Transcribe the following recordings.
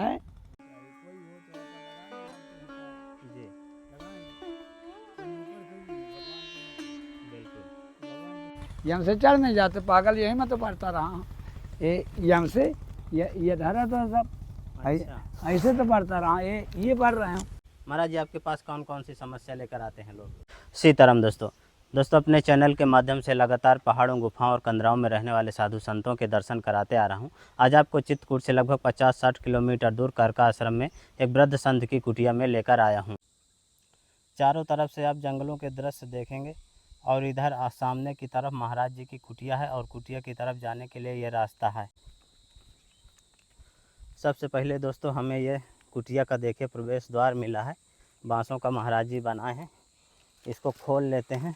है। जी बिल्कुल। यम से चढ़ नहीं जाते पागल, यही मैं तो पढ़ता रहा हूँ। यम से ये धरा तो सब अच्छा ऐसे तो पढ़ता रहा, ये पढ़ रहे हैं। महाराज जी, आपके पास कौन कौन सी समस्या लेकर आते हैं लोग? सीताराम दोस्तों अपने चैनल के माध्यम से लगातार पहाड़ों, गुफाओं और कंदराओं में रहने वाले साधु संतों के दर्शन कराते आ रहा हूं। आज आपको चित्रकूट से लगभग 50-60 किलोमीटर दूर करका आश्रम में एक वृद्ध संत की कुटिया में लेकर आया हूं। चारों तरफ से आप जंगलों के दृश्य देखेंगे और इधर सामने की तरफ महाराज जी की कुटिया है और कुटिया की तरफ जाने के लिए ये रास्ता है। सबसे पहले दोस्तों हमें ये कुटिया का देखिए प्रवेश द्वार मिला है, बांसों का महाराज जी बनाए हैं। इसको खोल लेते हैं।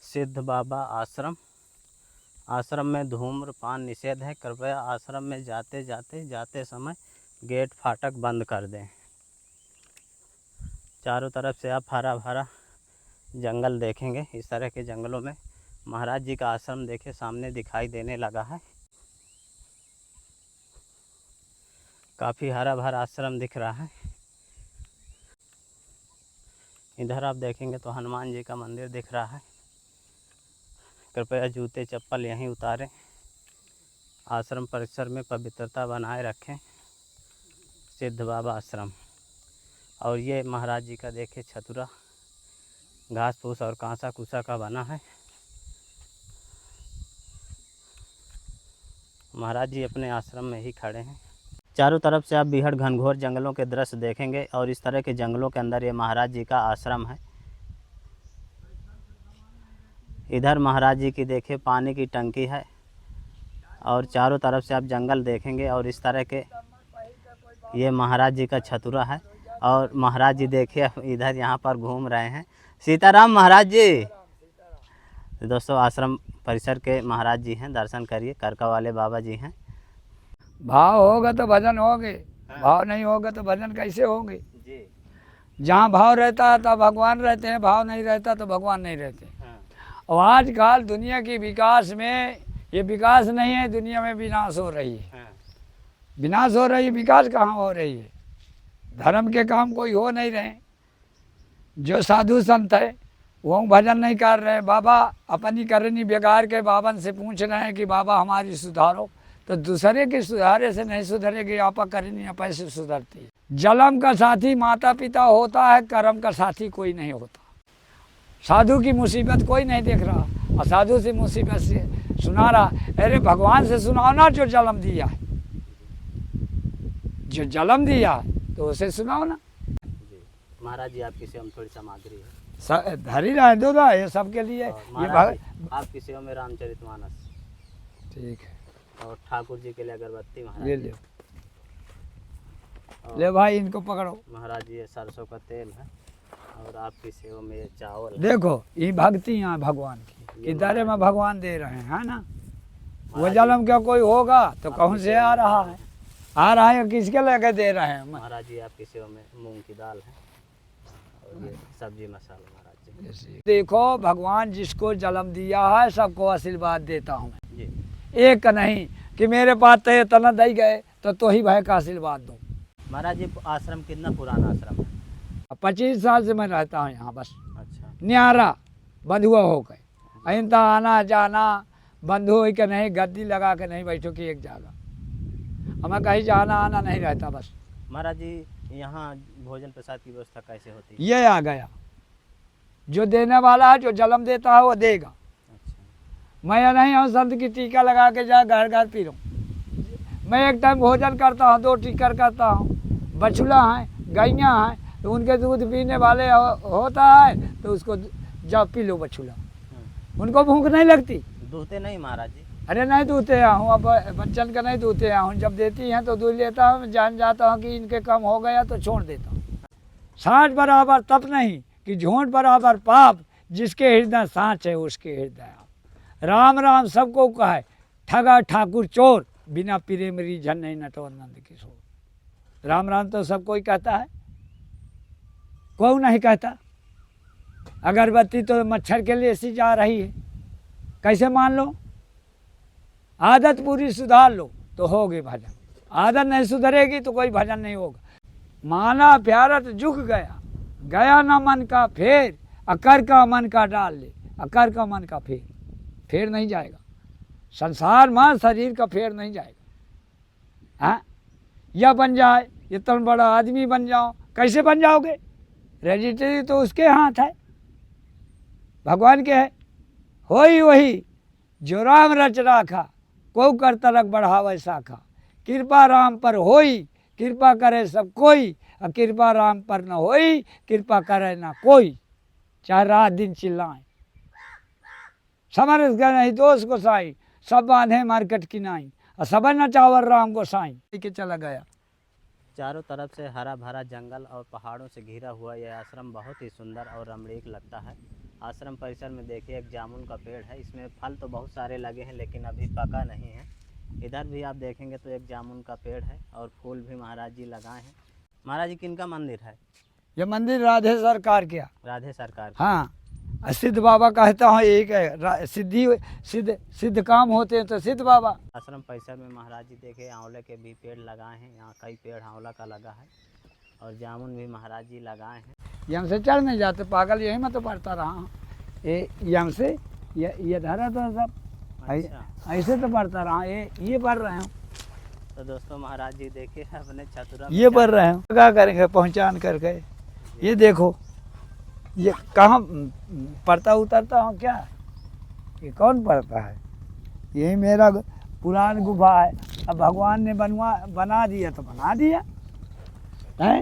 सिद्ध बाबा आश्रम। आश्रम में धूम्रपान निषेध है। कृपया आश्रम में जाते समय गेट फाटक बंद कर दें। चारों तरफ से आप हरा भरा जंगल देखेंगे। इस तरह के जंगलों में महाराज जी का आश्रम देखिए सामने दिखाई देने लगा है। काफ़ी हरा भरा आश्रम दिख रहा है। इधर आप देखेंगे तो हनुमान जी का मंदिर दिख रहा है। कृपया जूते चप्पल यहीं उतारें। आश्रम परिसर में पवित्रता बनाए रखें। सिद्ध बाबा आश्रम। और ये महाराज जी का देखिए छतुरा घास फूस और कांसा कुसा का बना है। महाराज जी अपने आश्रम में ही खड़े हैं। चारों तरफ से आप बेहद घनघोर जंगलों के दृश्य देखेंगे और इस तरह के जंगलों के अंदर ये महाराज जी का आश्रम है। इधर महाराज जी की देखिए पानी की टंकी है और चारों तरफ से आप जंगल देखेंगे और इस तरह के ये महाराज जी का छतुरा है। और महाराज जी देखिए इधर यहाँ पर घूम रहे हैं। सीताराम महाराज जी। दोस्तों आश्रम परिसर के महाराज जी हैं, दर्शन करिए। करका वाले बाबा जी हैं। भाव होगा तो भजन होंगे, भाव नहीं होगा तो भजन कैसे होंगे। जी जहाँ भाव रहता है तब भगवान रहते हैं, भाव नहीं रहता तो भगवान नहीं रहते। और आजकल दुनिया की विकास में ये विकास नहीं है, दुनिया में विनाश हो रही है। विनाश हो रही है, विकास कहाँ हो रही है। धर्म के काम कोई हो नहीं रहे। जो साधु संत है वो भजन नहीं कर रहे। बाबा अपनी करनी बिगाड़ के बाबन से पूछ रहे हैं कि बाबा हमारी सुधारो, तो दूसरे के सुधारे से नहीं सुधरेगी। आपा करनी आपा से सुधरती है। जन्म का साथी माता पिता होता है, कर्म का साथी कोई नहीं होता। साधु की मुसीबत कोई नहीं देख रहा और साधु से मुसीबत से सुना रहा। अरे भगवान से सुनाओ ना, जो जन्म दिया है, जो जन्म दिया है तो उसे सुनाओ ना। महाराज जी आपकी सेवा में थोड़ी सामग्री है, धरी रहे दो ना, ये सबके लिए। ये आपकी सेवा में रामचरितमानस ठीक है। और ठाकुर जी के लिए अगरबत्ती महाराज ले लो, ले भाई इनको पकड़ो। महाराज जी ये सरसों का तेल है और आपकी सेवा में ये चावल। देखो ये भक्ति यहाँ भगवान की किधर में भगवान दे रहे हैं ना। वो जन्म क्या कोई होगा तो कहूँ से आ रहा है, आ रहा है किसके लेके दे रहे हैं। महाराज जी आपकी सेवा में मूंग की दाल है और ये सब्जी मसाला महाराज जी। देखो भगवान जिसको जन्म दिया है सबको आशीर्वाद देता हूँ। एक नहीं कि मेरे पास तो इतना दे गए तो ही भाई का आशीर्वाद दो। महाराज जी आश्रम कितना पुराना आश्रम है? 25 साल से मैं रहता हूँ यहाँ बस। अच्छा। न्यारा बंधुआ हो गए, अहिंता आना जाना बंधु हो के नहीं, गद्दी लगा के नहीं बैठो कि एक जगह। हमें कहीं जाना आना नहीं रहता बस। महाराज जी यहाँ भोजन प्रसाद की व्यवस्था कैसे होती है? ये आ गया, जो देने वाला है, जो जन्म देता है वो देगा। अच्छा। मैं नहीं हूँ संत की टीका लगा के जा घर घर पी रहा हूँ। मैं एक टाइम भोजन करता हूँ, 2 टीकर करता हूँ। बछुला हैं, गैया हैं, तो उनके दूध पीने वाले होता है तो उसको जब पी लो बछुला। उनको भूख नहीं लगती। दूहते नहीं महाराज जी? अरे नहीं दूहते हूँ, अब बच्चन का नहीं दूहते हूँ। जब देती हैं तो दूध लेता हूँ, जान जाता हूँ कि इनके कम हो गया तो छोड़ देता हूँ। साँच बराबर तप नहीं कि झूठ बराबर पाप, जिसके हृदय साँच है उसके हृदय आप। राम राम सबको कहे, ठगा ठाकुर चोर, बिना पीरे मेरी झन नहीं नटवर नंद किशोर। राम राम तो सब कोई कहता है, कोई नहीं कहता। अगरबत्ती तो मच्छर के लिए सी जा रही है, कैसे मान लो। आदत पूरी सुधार लो तो होगे भजन। आदत नहीं सुधरेगी तो कोई भजन नहीं होगा। माना प्यारत झुक गया, गया ना मन का फेर, अकर का मन का डाल ले, अकर का मन का फेर नहीं जाएगा। संसार में शरीर का फेर नहीं जाएगा। हाँ, या बन जाए, इतना बड़ा आदमी बन जाओ, कैसे बन जाओगे? रजिस्ट्री तो उसके हाथ है, भगवान के है। हो ही वही जो राम रच राखा, को कर तलक बढ़ावे शाखा। कृपा राम पर होई, कृपा करे सब कोई, और कृपा राम पर न होई, कृपा करे ना कोई। चाहे रात दिन चिल्लाएं, समरस गए नहीं दोष गोसाई, सब बांधे मार्केट की नाई, और सब न चावर राम गोसाई के चला गया। चारों तरफ से हरा भरा जंगल और पहाड़ों से घिरा हुआ यह आश्रम बहुत ही सुंदर और रमणीक लगता है। आश्रम परिसर में देखिए एक जामुन का पेड़ है, इसमें फल तो बहुत सारे लगे हैं लेकिन अभी पका नहीं है। इधर भी आप देखेंगे तो एक जामुन का पेड़ है और फूल भी महाराज जी लगाए हैं। महाराज जी किनका मंदिर है? ये मंदिर राधे सरकार क्या, राधे सरकार। हाँ, सिद्ध बाबा कहता हूँ एक है, सिद्ध काम होते हैं तो सिद्ध बाबा। आश्रम परिसर में महाराज जी देखे आंवले के भी पेड़ लगाए हैं, यहाँ कई पेड़ आंवला का लगा है और जामुन भी महाराज जी लगाए हैं। यम से चढ़ नहीं जाते पागल, यही मैं तो पढ़ता रहा हूँ। ये यम से ये धरा तो सब अच्छा। ऐसे तो पढ़ता रहा, ये पढ़ रहे हूँ। तो दोस्तों महाराज जी देखिए अपने चतुरा ये पढ़ रहे हूँ, क्या करेंगे पहचान करके। ये देखो ये कहाँ पढ़ता उतरता हूँ क्या, ये कौन पढ़ता है? यही मेरा पुरान गुफा है। अब भगवान ने बना दिया तो बना दिया है,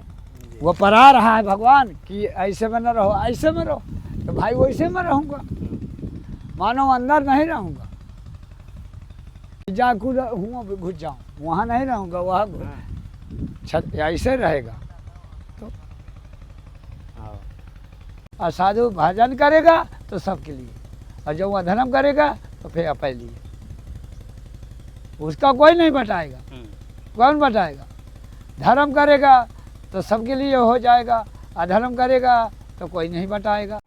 वो पढ़ा रहा है भगवान कि ऐसे में न रहो, ऐसे में रहो, तो भाई वैसे में रहूँगा, मानो अंदर नहीं रहूँगा। जा कूद हुआ घुस जाऊँ, वहाँ नहीं रहूँगा, वहाँ ऐसे रहेगा। तो और साधु भजन करेगा तो सबके लिए, और जब वह धर्म करेगा तो फिर अपने लिए। उसका कोई नहीं बटाएगा, कौन बटाएगा? धर्म करेगा तो सबके लिए हो जाएगा, अधर्म करेगा तो कोई नहीं बटाएगा।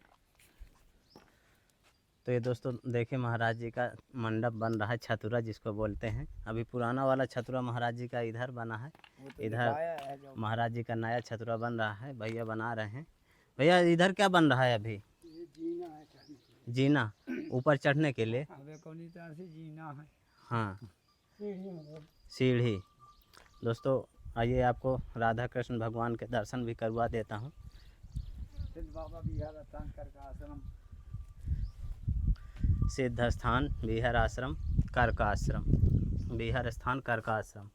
तो ये दोस्तों देखिए महाराज जी का मंडप बन रहा है, छतुरा जिसको बोलते हैं। अभी पुराना वाला छतुरा महाराज जी का इधर बना है, इधर महाराज जी का नया छतुरा बन रहा है, भैया बना रहे हैं। भैया इधर क्या बन रहा है अभी? जीना है, जीना ऊपर चढ़ने के लिए। से जीना है, हाँ, सीढ़ी। दोस्तों आइए आपको राधा कृष्ण भगवान के दर्शन भी करवा देता हूँ। सिद्ध स्थान बिहार आश्रम कर्क आश्रम, बिहार स्थान कर्क आश्रम।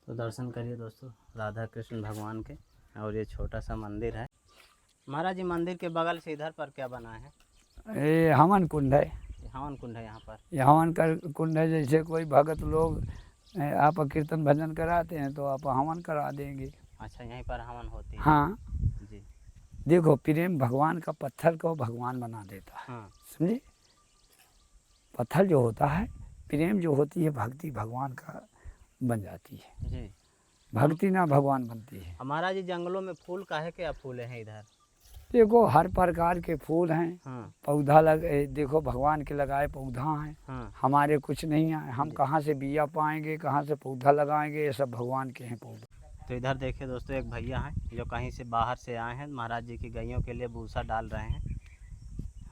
तो दर्शन करिए दोस्तों राधा कृष्ण भगवान के। और ये छोटा सा मंदिर है। महाराज जी मंदिर के बगल से इधर पर क्या बना है? ये हवन कुंड है। हवन कुंड है यहाँ पर। ये हवन का कुंड है, जैसे कोई भगत लोग आप कीर्तन भजन कराते हैं तो आप हवन करा देंगे। अच्छा, यहीं पर हवन होती है? हाँ जी। देखो प्रेम भगवान का, पत्थर को भगवान बना देता है। हाँ। समझे? पत्थर जो होता है, प्रेम जो होती है, भक्ति भगवान का बन जाती है जी। भक्ति ना भगवान बनती है। हमारा जी जंगलों में फूल काहे के फूले हैं इधर? देखो हर प्रकार के फूल हैं। हाँ। पौधा देखो भगवान के लगाए पौधा हैं। हाँ। हमारे कुछ नहीं है, हम कहाँ से बिया पाएंगे, कहाँ से पौधा लगाएंगे, ये सब भगवान के हैं पौधे। तो इधर देखिए दोस्तों एक भैया हैं जो कहीं से बाहर से आए हैं, महाराज जी की गैयों के लिए भूसा डाल रहे हैं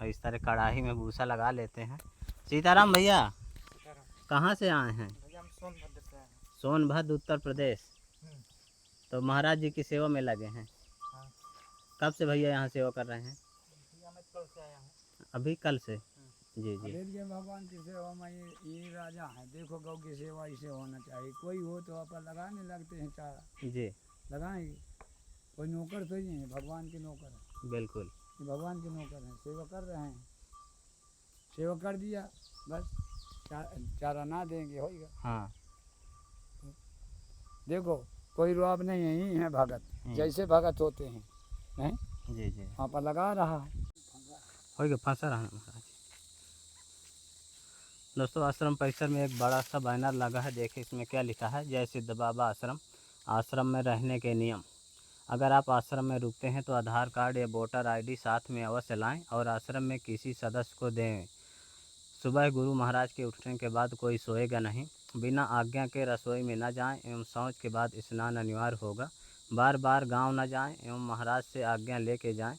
और इस तरह कड़ाही में भूसा लगा लेते हैं। सीताराम भैया कहाँ से आए हैं? सोनभद्र उत्तर प्रदेश। तो महाराज जी की सेवा में लगे हैं। कब से भैया यहाँ सेवा कर रहे हैं? अभी कल से। जी जी। भगवान की सेवा में ये राजा है। देखो गौ की सेवा इसे होना चाहिए। कोई हो तो आप लगाने लगते हैं चारा। जी लगाएंगे। कोई नौकर तो नहीं है, भगवान के नौकर है। बिल्कुल भगवान के नौकर हैं, सेवा कर रहे हैं। सेवा कर दिया बस, चारा ना देंगे होगा। हाँ। देखो कोई रुआब नहीं है, यही है भगत, जैसे भगत होते हैं। नहीं? जी जी। वहाँ पर लगा रहा है, हो गया फंसा रहा महाराज। दोस्तों आश्रम परिसर में एक बड़ा सा बैनर लगा है, देखिए इसमें क्या लिखा है। जय सिद्ध बाबा आश्रम, आश्रम में रहने के नियम। अगर आप आश्रम में रुकते हैं तो आधार कार्ड या वोटर आईडी साथ में अवश्य लाएं और आश्रम में किसी सदस्य को दें। सुबह गुरु महाराज के उठने के बाद कोई सोएगा नहीं बिना आज्ञा के रसोई में न जाएं एवं शौच के बाद स्नान अनिवार्य होगा। बार बार गांव न जाएं एवं महाराज से आज्ञा लेके जाएं।